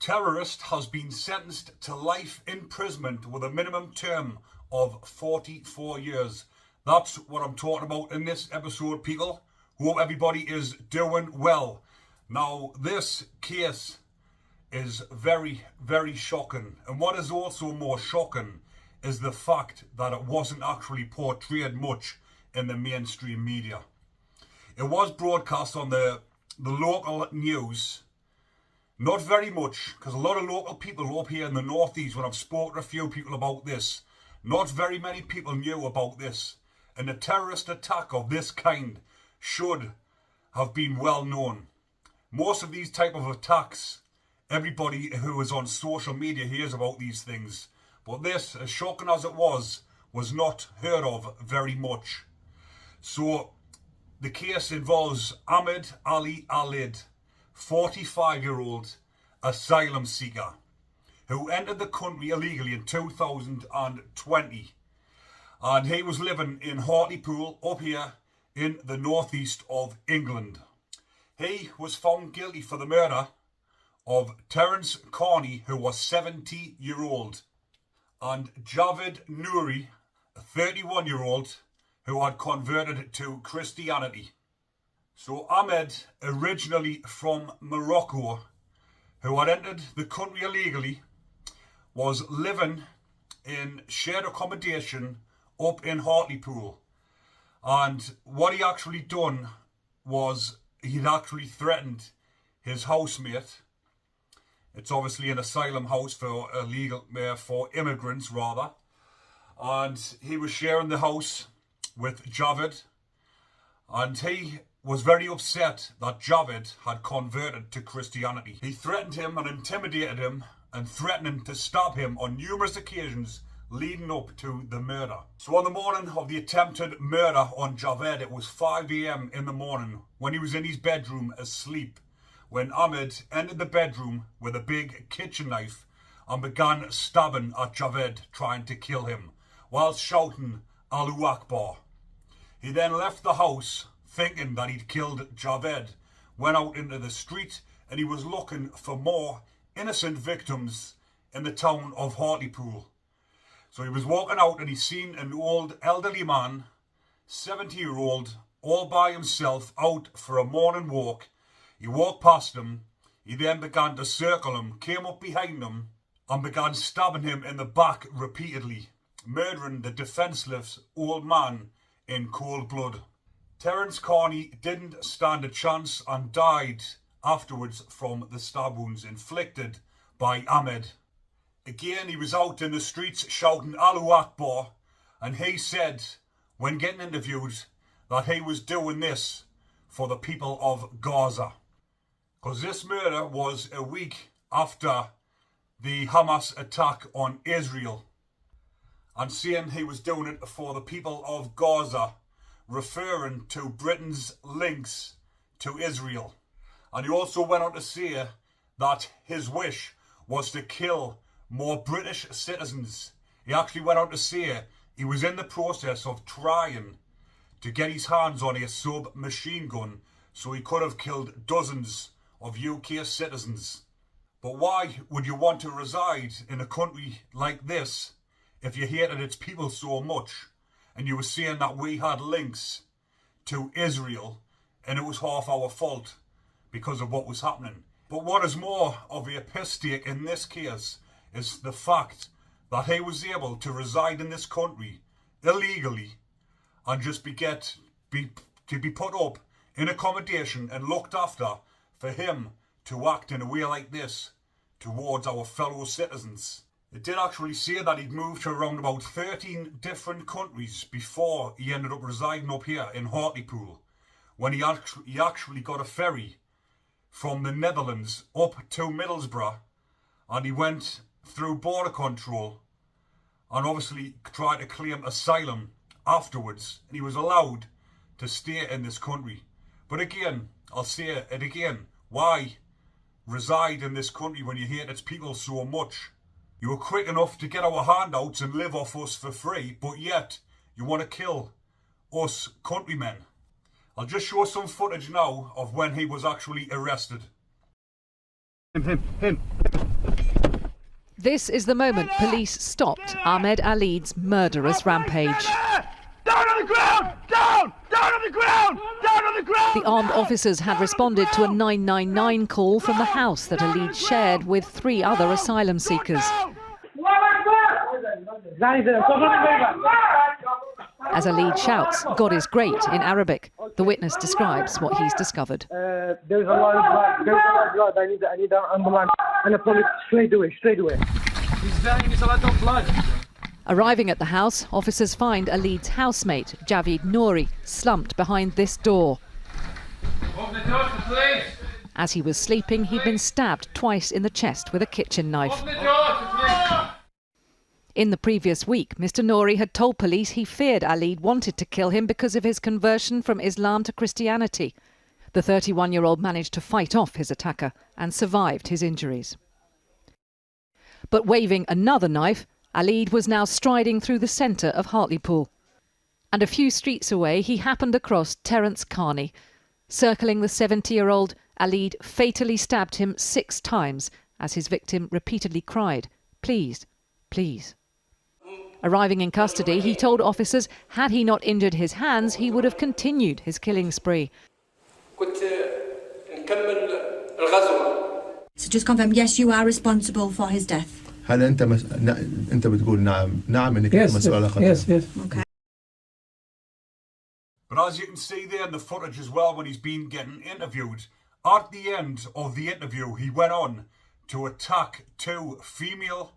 terrorist has been sentenced to life imprisonment with a minimum term of 44 years. That's what I'm talking about in this episode, people. Hope everybody is doing well. Now, this case is very, very shocking. And what is also more shocking is the fact that it wasn't actually portrayed much in the mainstream media. It was broadcast on the local news. Not very much, because a lot of local people up here in the northeast, when I've spoken to a few people about this, not very many people knew about this. And a terrorist attack of this kind should have been well known. Most of these type of attacks, everybody who is on social media hears about these things. But this, as shocking as it was not heard of very much. So, the case involves Ahmed Ali Alid, 45-year-old asylum seeker who entered the country illegally in 2020, and he was living in Hartlepool up here in the northeast of England. He was found guilty for the murder of Terence Carney, who was 70-year-old, and Javed Nouri, a 31-year-old who had converted to Christianity. So Ahmed, originally from Morocco, who had entered the country illegally, was living in shared accommodation up in Hartlepool. And what he actually done was he'd actually threatened his housemate. It's obviously an asylum house for for immigrants rather. And he was sharing the house with Javed, and he was very upset that Javed had converted to Christianity. He threatened him and intimidated him and threatening to stab him on numerous occasions leading up to the murder. So on the morning of the attempted murder on Javed, it was 5 a.m. in the morning when he was in his bedroom asleep, when Ahmed entered the bedroom with a big kitchen knife and began stabbing at Javed, trying to kill him, whilst shouting Allahu Akbar. He then left the house thinking that he'd killed Javed, went out into the street, and he was looking for more innocent victims in the town of Hartlepool. So he was walking out and he seen an old elderly man, 70-year-old, all by himself out for a morning walk. He walked past him. He then began to circle him, came up behind him and began stabbing him in the back repeatedly, murdering the defenceless old man in cold blood. Terence Carney didn't stand a chance and died afterwards from the stab wounds inflicted by Ahmed. Again, he was out in the streets shouting Allahu Akbar, and he said, when getting interviewed, that he was doing this for the people of Gaza. Because this murder was a week after the Hamas attack on Israel, and saying he was doing it for the people of Gaza, referring to Britain's links to Israel. And he also went on to say that his wish was to kill more British citizens. He actually went on to say he was in the process of trying to get his hands on a submachine gun so he could have killed dozens of UK citizens. But why would you want to reside in a country like this if you hated its people so much, and you were saying that we had links to Israel and it was half our fault because of what was happening? But what is more of a piss take in this case is the fact that he was able to reside in this country illegally and just be put up in accommodation and looked after for him to act in a way like this towards our fellow citizens. It did actually say that he'd moved to around about 13 different countries before he ended up residing up here in Hartlepool, when he actually got a ferry from the Netherlands up to Middlesbrough, and he went through border control and obviously tried to claim asylum afterwards, and he was allowed to stay in this country. But again, I'll say it again, why reside in this country when you hate its people so much? You were quick enough to get our handouts and live off us for free, but yet you want to kill us countrymen. I'll just show some footage now of when he was actually arrested. Him. This is the moment police stopped Ahmed Alid's murderous rampage. Down on the ground! Down! Down on the ground! Down on the ground! The armed officers had responded to a 999 call from the house that Alid shared with 3 other asylum seekers. As Alid shouts, "God is great," in Arabic, the witness describes what he's discovered. There's a lot of blood. I need an ambulance and a police straight away. He's dying, there's a lot of blood. Arriving at the house, officers find Alid's housemate, Javid Nouri, slumped behind this door. Open the door, please. As he was sleeping, he'd been stabbed twice in the chest with a kitchen knife. Open the door, please. In the previous week, Mr. Nouri had told police he feared Alid wanted to kill him because of his conversion from Islam to Christianity. The 31-year-old managed to fight off his attacker and survived his injuries. But waving another knife, Alid was now striding through the centre of Hartlepool. And a few streets away, he happened across Terence Carney. Circling the 70-year-old, Alid fatally stabbed him 6 times as his victim repeatedly cried, "Please, please." Arriving in custody, he told officers had he not injured his hands, he would have continued his killing spree. So just confirm, yes, you are responsible for his death. هل أنت بتقول نعم إنك مسؤول على قتله؟ Yes. Okay. But as you can see there in the footage as well, when he's been getting interviewed, at the end of the interview, he went on to attack 2 female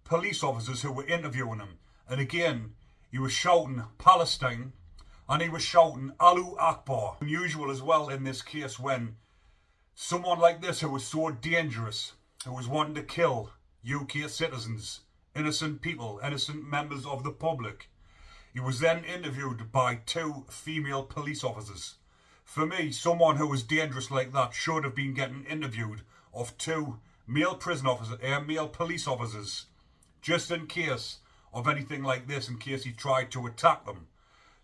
police officers who were interviewing him. And again, he was shouting Palestine and he was shouting Allahu Akbar. Unusual as well in this case when someone like this who was so dangerous, who was wanting to kill UK citizens, innocent people, innocent members of the public, he was then interviewed by 2 female police officers. For me, someone who was dangerous like that should have been getting interviewed of 2 male male police officers, just in case of anything like this, in case he tried to attack them.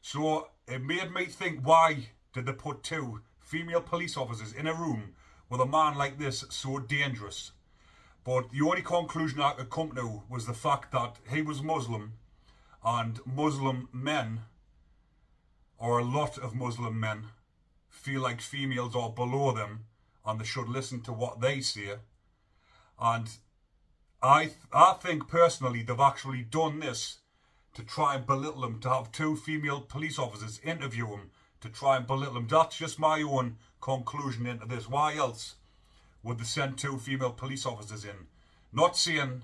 So it made me think, why did they put 2 female police officers in a room with a man like this so dangerous? But the only conclusion I could come to was the fact that he was Muslim, and Muslim men, or a lot of Muslim men, feel like females are below them and they should listen to what they say. And I think personally they've actually done this to try and belittle him, to have 2 female police officers interview him to try and belittle him. That's just my own conclusion into this. Why else would they send 2 female police officers in? Not saying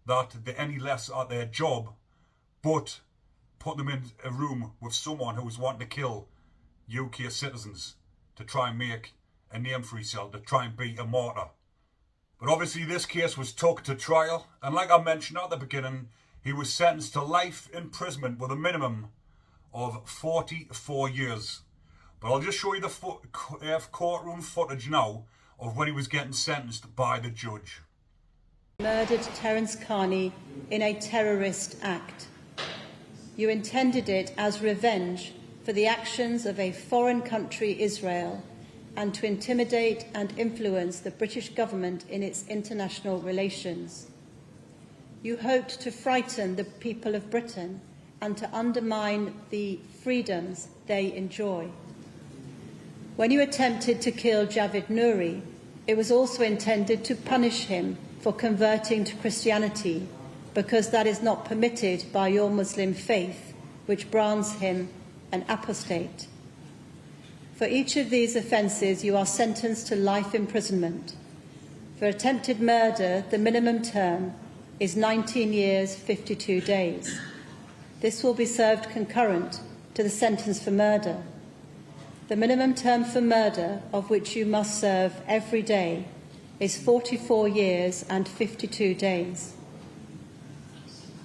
that they're any less at their job, but put them in a room with someone who was wanting to kill UK citizens to try and make a name for himself, to try and be a martyr. But obviously this case was took to trial, and like I mentioned at the beginning, he was sentenced to life imprisonment with a minimum of 44 years. But I'll just show you the courtroom footage now of when he was getting sentenced by the judge. Murdered Terence Carney in a terrorist act. You intended it as revenge for the actions of a foreign country, Israel, and to intimidate and influence the British government in its international relations. You hoped to frighten the people of Britain and to undermine the freedoms they enjoy. When you attempted to kill Javid Nouri, it was also intended to punish him for converting to Christianity, because that is not permitted by your Muslim faith, which brands him an apostate. For each of these offences, you are sentenced to life imprisonment. For attempted murder, the minimum term is 19 years, 52 days. This will be served concurrent to the sentence for murder. The minimum term for murder, of which you must serve every day, is 44 years and 52 days.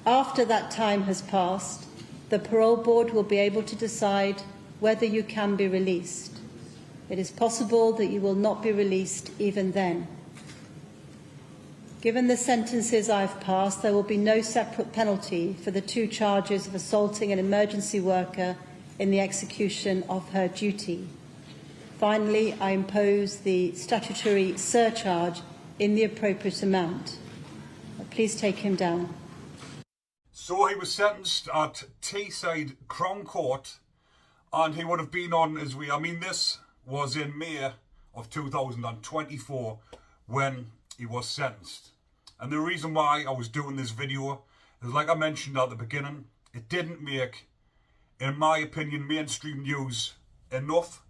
After that time has passed, the parole board will be able to decide whether you can be released. It is possible that you will not be released even then. Given the sentences I've passed, there will be no separate penalty for the 2 charges of assaulting an emergency worker in the execution of her duty. Finally, I impose the statutory surcharge in the appropriate amount. Please take him down. So he was sentenced at Teesside Crown Court, and he would have been on his way. I mean, this was in May of 2024 when he was sentenced. And the reason why I was doing this video is, like I mentioned at the beginning, it didn't make, in my opinion, mainstream news enough.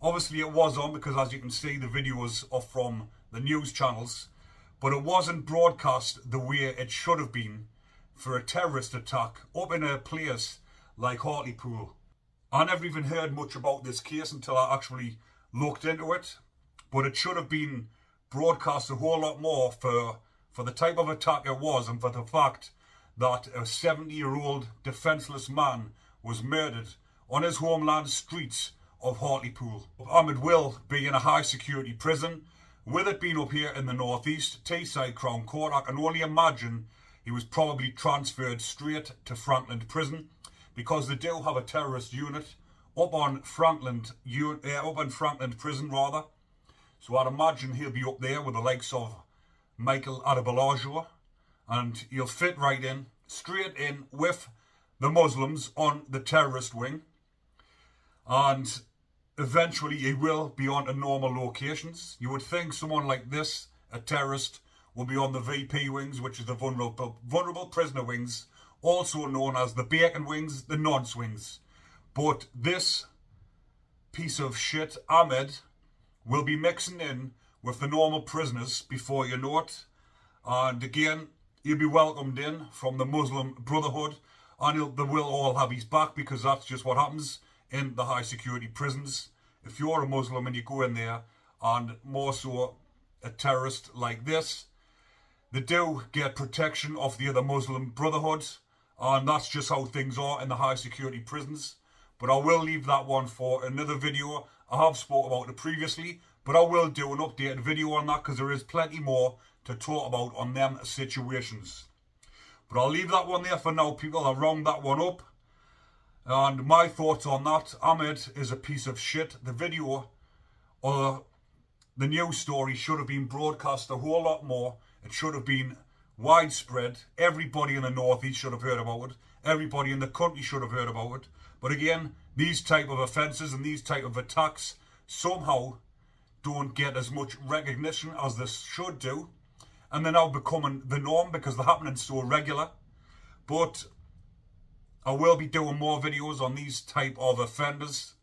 Obviously it was on, because as you can see, the videos are from the news channels, but it wasn't broadcast the way it should have been for a terrorist attack up in a place like Hartlepool. I never even heard much about this case until I actually looked into it, but it should have been broadcast a whole lot more for the type of attack it was, and for the fact that a 70-year-old defenceless man was murdered on his homeland streets of Hartlepool. Ahmed will be in a high security prison. With it being up here in the northeast, Teesside Crown Court, I can only imagine he was probably transferred straight to Franklin Prison, because they do have a terrorist unit up on Franklin Prison rather. So I'd imagine he'll be up there with the likes of Michael Adebayo, and he'll fit right in, straight in with the Muslims on the terrorist wing. And eventually he will be on to normal locations. You would think someone like this, a terrorist, will be on the VP wings, which is the vulnerable prisoner wings, also known as the bacon wings, the nonce wings. But this piece of shit, Ahmed, will be mixing in with the normal prisoners before you know it. And again, he'll be welcomed in from the Muslim Brotherhood, and they will all have his back, because that's just what happens in the high security prisons. If you're a Muslim and you go in there, and more so a terrorist like this, they do get protection of the other Muslim Brotherhoods, and that's just how things are in the high security prisons. But I will leave that one for another video. I have spoke about it previously, but I will do an updated video on that, because there is plenty more to talk about on them situations. But I'll leave that one there for now, people. I'll round that one up. And my thoughts on that: Ahmed is a piece of shit. The video, or the news story, should have been broadcast a whole lot more. It should have been widespread. Everybody in the northeast should have heard about it. Everybody in the country should have heard about it. But again, these type of offences and these type of attacks somehow don't get as much recognition as this should do. And they're now becoming the norm because they're happening so regular. But I will be doing more videos on these type of offenders.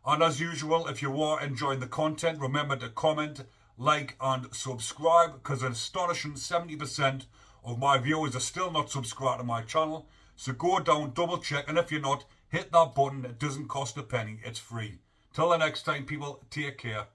And as usual, if you are enjoying the content, remember to comment, like and subscribe, because an astonishing 70% of my viewers are still not subscribed to my channel. So go down, double check, and if you're not, hit that button. It doesn't cost a penny, it's free. Till the next time, people, take care.